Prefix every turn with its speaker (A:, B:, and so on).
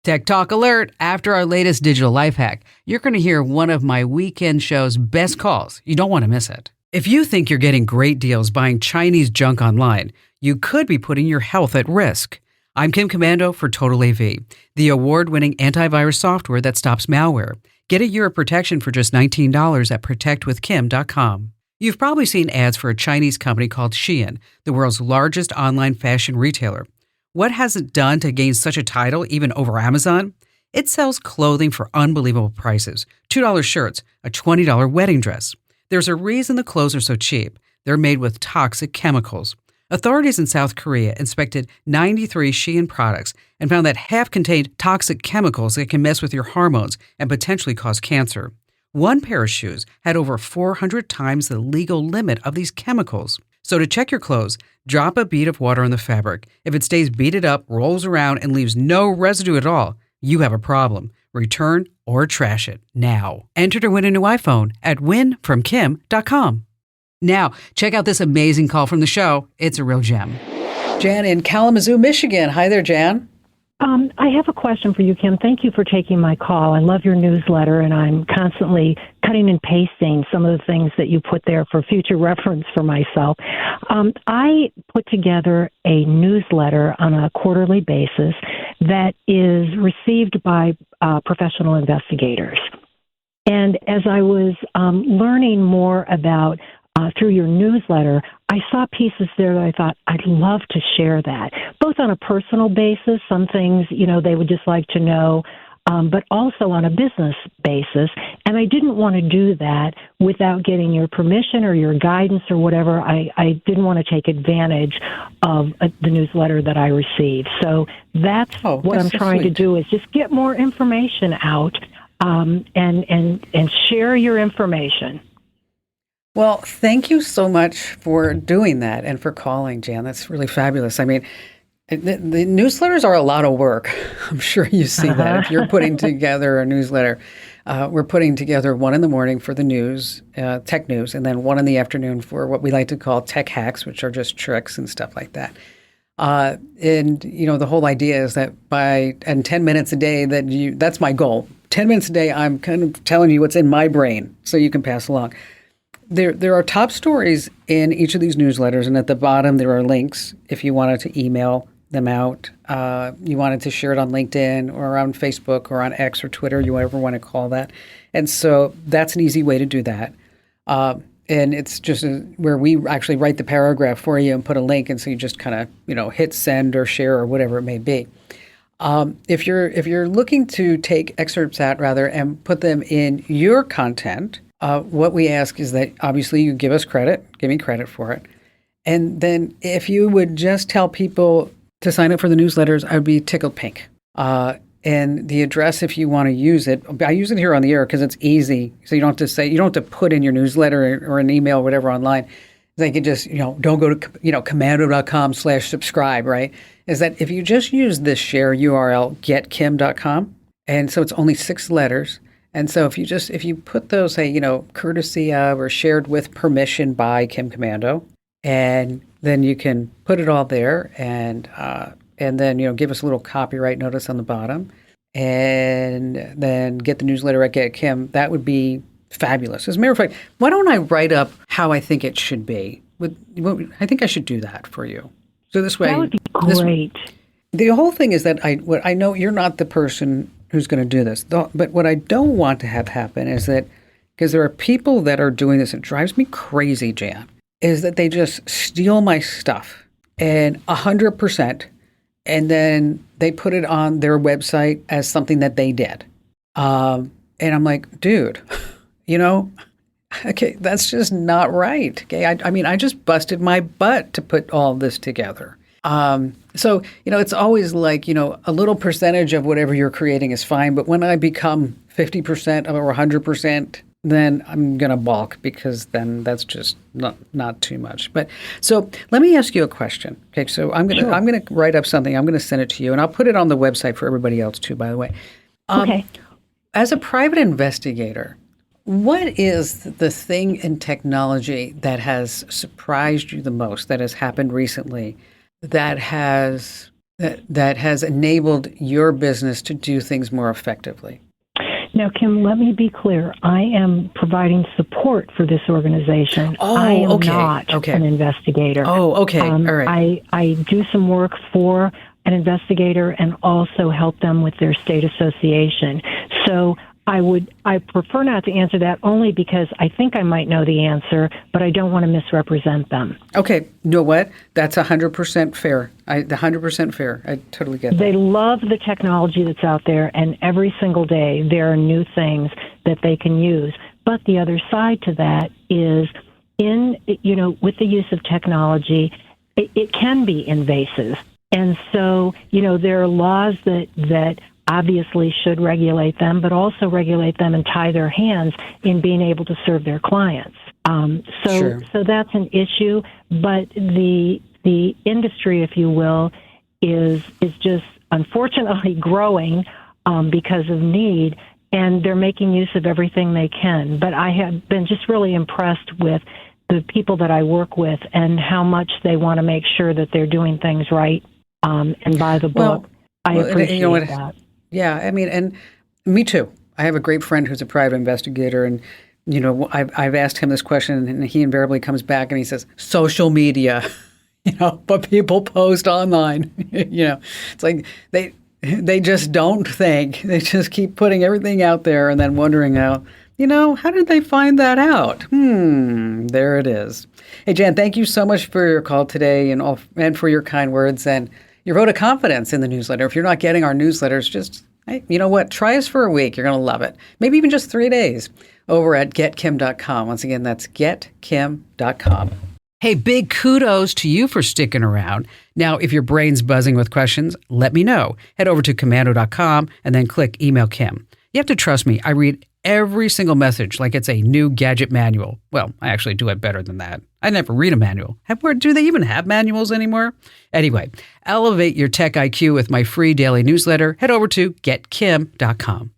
A: Tech Talk Alert. After our latest digital life hack, you're going to hear one of my weekend show's best calls. You don't want to miss it. If you think you're getting great deals buying Chinese junk online, you could be putting your health at risk. I'm Kim Commando for Total AV, the award-winning antivirus software that stops malware. Get a year of protection for just $19 at protectwithkim.com. You've probably seen ads for a Chinese company called Shein, the world's largest online fashion retailer. What has it done to gain such a title, even over Amazon? It sells clothing for unbelievable prices. $2 shirts, a $20 wedding dress. There's a reason the clothes are so cheap. They're made with toxic chemicals. Authorities in South Korea inspected 93 Shein products and found that half contained toxic chemicals that can mess with your hormones and potentially cause cancer. One pair of shoes had over 400 times the legal limit of these chemicals. So to check your clothes, drop a bead of water on the fabric. If it stays beaded up, rolls around, and leaves no residue at all, you have a problem. Return or trash it now. Enter to win a new iPhone at winfromkim.com. Now, check out this amazing call from the show. It's a real gem. Jan in Kalamazoo, Michigan. Hi there, Jan.
B: I have a question for you, Kim. Thank you for taking my call. I love your newsletter, and I'm constantly cutting and pasting some of the things that you put there for future reference for myself. I put together a newsletter on a quarterly basis that is received by professional investigators. And as I was learning more about through your newsletter, I saw pieces there that I thought I'd love to share that, both on a personal basis, some things, they would just like to know, but also on a business basis. And I didn't want to do that without getting your permission or your guidance or whatever. I didn't want to take advantage of the newsletter that I received. So that's what I'm trying to do, is just get more information out and share your information.
A: Well, thank you so much for doing that and for calling, Jan. That's really fabulous. I mean, the newsletters are a lot of work. I'm sure you see that. If you're putting together a newsletter, we're putting together one in the morning for the news, tech news, and then one in the afternoon for what we like to call tech hacks, which are just tricks and stuff like that. And, the whole idea is that in 10 minutes a day, that's my goal. 10 minutes a day, I'm kind of telling you what's in my brain so you can pass along. There are top stories in each of these newsletters, and at the bottom there are links if you wanted to email them out, you wanted to share it on LinkedIn or on Facebook or on X or Twitter, you ever want to call that. And so that's an easy way to do that. And it's just where we actually write the paragraph for you and put a link, and so you just kind of hit send or share or whatever it may be. If you're looking to take excerpts out rather and put them in your content, what we ask is that obviously you give me credit for it. And then if you would just tell people to sign up for the newsletters, I would be tickled pink. And the address, if you want to use it, I use it here on the air because it's easy. So you don't have to put in your newsletter or an email or whatever online. They can just, don't go to, commando.com/subscribe, right? Is that if you just use this share URL, getkim.com, and so it's only 6 letters. And so if you put those, say, courtesy of or shared with permission by Kim Commando, and then you can put it all there and then, give us a little copyright notice on the bottom, and then get the newsletter at Get Kim, that would be fabulous. As a matter of fact, why don't I write up how I think it should be? I think I should do that for you. So this way,
B: that would be great.
A: The whole thing is that I know you're not the person who's going to do this. But what I don't want to have happen is that, because there are people that are doing this, it drives me crazy, Jan, is that they just steal my stuff and 100%, and then they put it on their website as something that they did. And I'm like, dude, okay, that's just not right. Okay, I just busted my butt to put all this together. So, it's always like, a little percentage of whatever you're creating is fine. But when I become 50% or 100%, then I'm going to balk, because then that's just not too much. But so let me ask you a question. Okay, so I'm going to write up something. I'm going to send it to you, and I'll put it on the website for everybody else too, by the way.
B: Okay.
A: As a private investigator, what is the thing in technology that has surprised you the most, that has happened recently, that has that has enabled your business to do things more effectively?
B: Now, Kim, let me be clear. I am providing support for this organization.
A: Oh,
B: I am
A: okay.
B: not an investigator.
A: Oh, okay. All right.
B: I do some work for an investigator and also help them with their state association. So I prefer not to answer that only because I think I might know the answer, but I don't want to misrepresent them.
A: Okay. You know what? That's 100% fair. 100% fair. I totally get that.
B: They love the technology that's out there, and every single day there are new things that they can use. But the other side to that is with the use of technology, it can be invasive. And so, there are laws that obviously should regulate them, but also regulate them and tie their hands in being able to serve their clients.
A: Sure.
B: So that's an issue, but the industry, if you will, is just unfortunately growing because of need, and they're making use of everything they can. But I have been just really impressed with the people that I work with and how much they want to make sure that they're doing things right and by the book. I appreciate that.
A: Yeah, I mean, and me too. I have a great friend who's a private investigator, and I've asked him this question, and he invariably comes back and he says, social media, but people post online. It's like they just don't think. They just keep putting everything out there and then wondering how did they find that out? There it is. Hey, Jan, thank you so much for your call today and for your kind words and your vote of confidence in the newsletter. If you're not getting our newsletters, just, hey, you know what? Try us for a week. You're going to love it. Maybe even just 3 days over at getkim.com. Once again, that's getkim.com. Hey, big kudos to you for sticking around. Now, if your brain's buzzing with questions, let me know. Head over to commando.com and then click Email Kim. You have to trust me. I read every single message like it's a new gadget manual. Well, I actually do it better than that. I never read a manual. Do they even have manuals anymore? Anyway, elevate your tech IQ with my free daily newsletter. Head over to getkim.com.